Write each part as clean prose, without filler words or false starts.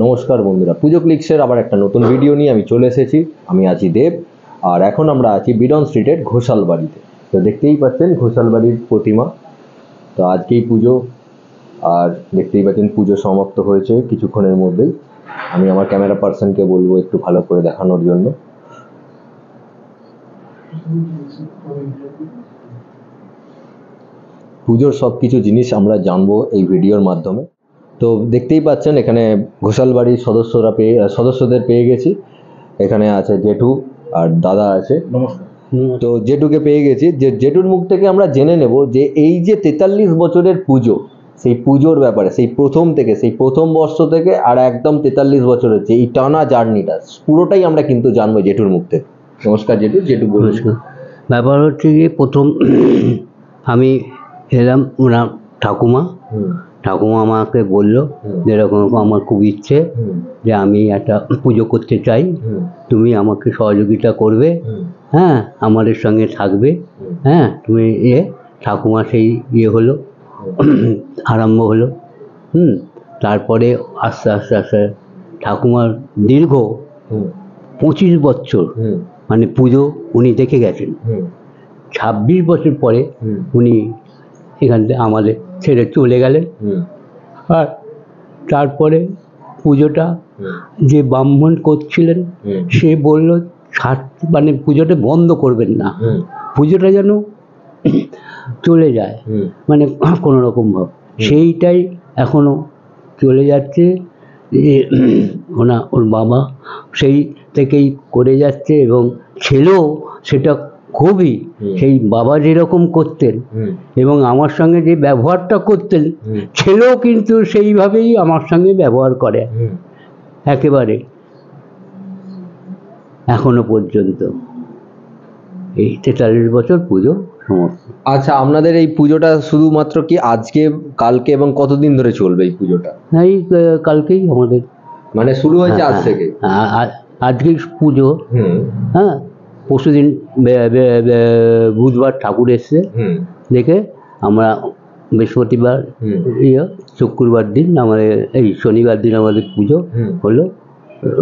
নমস্কার বন্ধুরা, পুজো ক্লিক্সের আবার একটা নতুন ভিডিও নিয়ে আমি চলে এসেছি। আমি আছি দেব, আর এখন আমরা আছি বিডন স্ট্রিটের ঘোষাল বাড়িতে। তো দেখতেই পাচ্ছেন ঘোষাল বাড়ির প্রতিমা। তো আজকেই পুজো, আর দেখতেই পাচ্ছেন পুজো সমাপ্ত হয়েছে কিছুক্ষণের মধ্যেই। আমি আমার ক্যামেরা পার্সনকে বলবো একটু ভালো করে দেখানোর জন্য। পুজোর সব কিছু জিনিস আমরা জানবো এই ভিডিওর মাধ্যমে। তো দেখতেই পাচ্ছেন এখানে ঘোষাল বাড়ির সদস্যদের পেয়ে গেছি। এখানে আছে জেঠু আর দাদা আছে। নমস্কার। তো জেঠুকে পেয়ে গেছি, জেঠুর মুখ থেকে আমরা জেনে নেব যে এই যে 43 বছরের পুজো, সেই পুজোর ব্যাপারে, সেই প্রথম থেকে, সেই প্রথম বর্ষ থেকে আর একদম 43 বছরের যে এই টানা জার্নিটা পুরোটাই আমরা কিন্তু জানবো জেঠুর মুখ থেকে। নমস্কার জেঠু বলুন। ব্যাপার হচ্ছে যে প্রথম আমি এলাম ওনার ঠাকুমা আমাকে বললো যে এরকম আমার খুব ইচ্ছে যে আমি একটা পুজো করতে চাই, তুমি আমাকে সহযোগিতা করবে, হ্যাঁ আমাদের সঙ্গে থাকবে, হ্যাঁ তুমি ঠাকুমা সেই হলো আরম্ভ হলো। তারপরে আস্তে আস্তে আস্তে ঠাকুমার দীর্ঘ 25 বছর মানে পুজো উনি দেখে গেছেন। 26 বছর পরে উনি এখান থেকে আমাদের ছেড়ে চলে গেলেন। আর তারপরে পুজোটা যে ব্রাহ্মণ করছিলেন সে বলল মানে পুজোটা বন্ধ করবেন না, পুজোটা যেন চলে যায়, মানে কোনো রকম ভাব। সেইটাই এখনো চলে যাচ্ছে, যে ওর বাবা সেই থেকেই করে যাচ্ছে এবং ছেলেও সেটা খুবই সেই বাবা যেরকম করতেন এবং আমার সঙ্গে যে ব্যবহারটা করতেন, ছেলেও কিন্তু সেইভাবেই আমার সঙ্গে ব্যবহার করে একেবারে এখনো পর্যন্ত। এই 43 বছর পুজো সমস্ত। আচ্ছা, আপনাদের এই পুজোটা শুধুমাত্র কি আজকে, কালকে এবং কতদিন ধরে চলবে এই পুজোটা? এই কালকেই আমাদের মানে শুরু হয়েছে আজ থেকে? আজকেই পুজো। হ্যাঁ, পরশুদিন বুধবার ঠাকুর এসছে দেখে আমরা বৃহস্পতিবার শুক্রবার দিন আমাদের এই শনিবার দিন আমাদের পুজো হলো,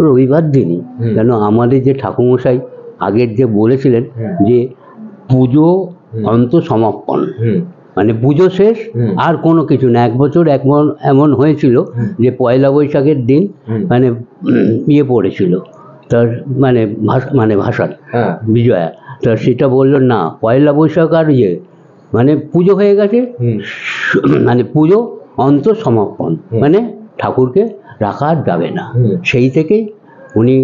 রবিবার দিনই। কেন আমাদের যে ঠাকুরমশাই আগের যে বলেছিলেন যে পুজো অন্ত সমাপন, মানে পুজো শেষ আর কোনো কিছু না। এক বছর এমন হয়েছিল যে পয়লা বৈশাখের দিন মানে পড়েছিল তার মানে ভাষা বিজয়া, তা সেটা বললো না পয়লা বৈশাখ আর মানে পুজো হয়ে গেছে, মানে পুজো অন্ত সমাপন, মানে ঠাকুরকে রাখা যাবে না। সেই থেকেই উনি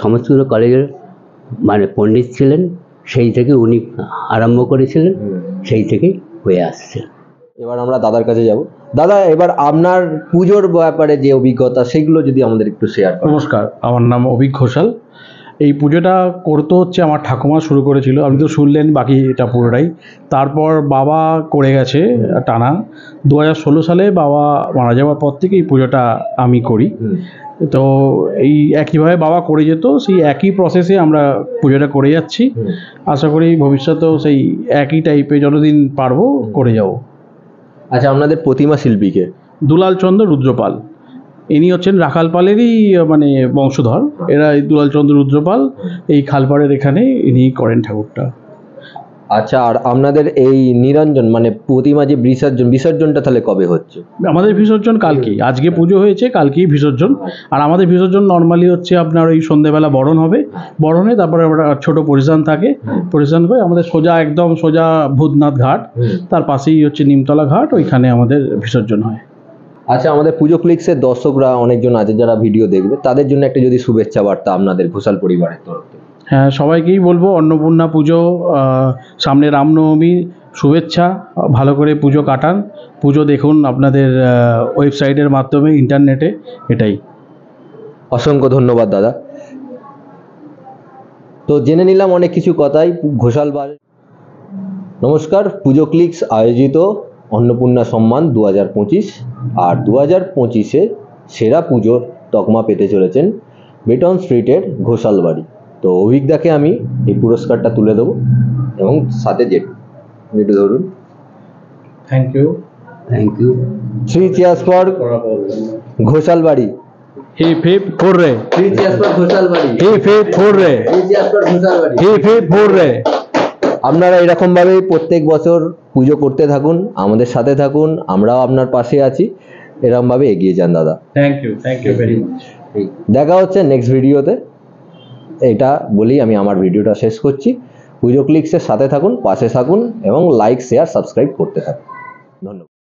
সংস্কৃত কলেজের মানে পণ্ডিত ছিলেন, সেই থেকে উনি আরম্ভ করেছিলেন, সেই থেকেই হয়ে আসছে। এবার আমরা দাদার কাছে যাব। দাদা, এবার আপনার পুজোর ব্যাপারে যে অভিজ্ঞতা সেগুলো যদি আমাদের একটু শেয়ার করেন। নমস্কার, আমার নাম অভিক ঘোষাল। এই পুজোটা করতে হচ্ছে আমার ঠাকুমা শুরু করেছিল, আপনি তো শুনলেন বাকি এটা পুরোটাই। তারপর বাবা করে গেছে টানা 2016 সালে বাবা মারা যাওয়ার পর থেকে এই পুজোটা আমি করি। তো এই একইভাবে বাবা করে যেত, সেই একই প্রসেসে আমরা পুজোটা করে যাচ্ছি। আশা করি ভবিষ্যতেও সেই একই টাইপে যতদিন পারবো করে যাব। আচ্ছা, আপনাদের প্রতিমা শিল্পীকে? দুলাল চন্দ্র রুদ্রপাল, ইনি হচ্ছেন রাখালপালেরই মানে বংশধর। এরা এই দুলাল চন্দ্র রুদ্রপাল এই খালপাড়ের এখানে ইনি করেন ঠাকুরটা। আচ্ছা, আর আপনাদের এই নিরঞ্জন মানে প্রতিমা যে বিসর্জনটা তাহলে কবে হচ্ছে? আমাদের বিসর্জন কালকেই, আজকে পুজো হয়েছে, কালকেই বিসর্জন। আর আমাদের বিসর্জন নর্মালি হচ্ছে আপনার ওই সন্ধ্যেবেলা বরণ হবে, বরণে তারপরে একটা ছোট পরিধান থাকে, পরিধান করে আমাদের একদম সোজা ভূতনাথ ঘাট, তার পাশেই হচ্ছে নিমতলা ঘাট, ওইখানে আমাদের বিসর্জন হয়। আচ্ছা, আমাদের পুজো ক্লিক্সের দর্শকরা অনেকজন আছে যারা ভিডিও দেখবে, তাদের জন্য একটা যদি শুভেচ্ছা বার্তা আপনাদের ঘোষাল পরিবারের তরফ থেকে। হ্যাঁ, সবাইকেই বলবো অন্নপূর্ণা পুজো, সামনে রামনবমী, শুভেচ্ছা। ভালো করে পুজো কাটান, পুজো দেখুন আপনাদের ওয়েবসাইটের মাধ্যমে, ইন্টারনেটে। এটাই। অসংখ্য ধন্যবাদ দাদা। তো জেনে নিলাম অনেক কিছু কথাই ঘোষাল বাড়ি। নমস্কার, পুজো ক্লিক্স আয়োজিত অন্নপূর্ণা সম্মান 2025, আর 2025-এ সেরা পুজোর তকমা পেতে চলেছেন বিডন স্ট্রিটের ঘোষাল বাড়ি। তো অভিজ্ঞতাকে আমি এই পুরস্কারটা তুলে দেবো এবং সাথে জেঠু ধরুন। Thank you. Three cheers for Ghoshal বাড়ি। Hip hip hurray, Three cheers for ঘোষালবাড়ি। Hip hip hurray, Three cheers for ঘোষালবাড়ি। Hip hip hurray. আপনারা এরকম ভাবেই প্রত্যেক বছর পুজো করতে থাকুন, আমাদের সাথে থাকুন, আমরাও আপনার পাশে আছি। এরকম ভাবে এগিয়ে যান দাদা। Thank you very much. দেখা হচ্ছে নেক্সট ভিডিওতে। এটা বলেই আমি আমার ভিডিওটা শেষ করছি। পুজো ক্লিক্সের সাথে থাকুন, পাশে থাকুন এবং লাইক শেয়ার সাবস্ক্রাইব করতে থাকুন। ধন্যবাদ।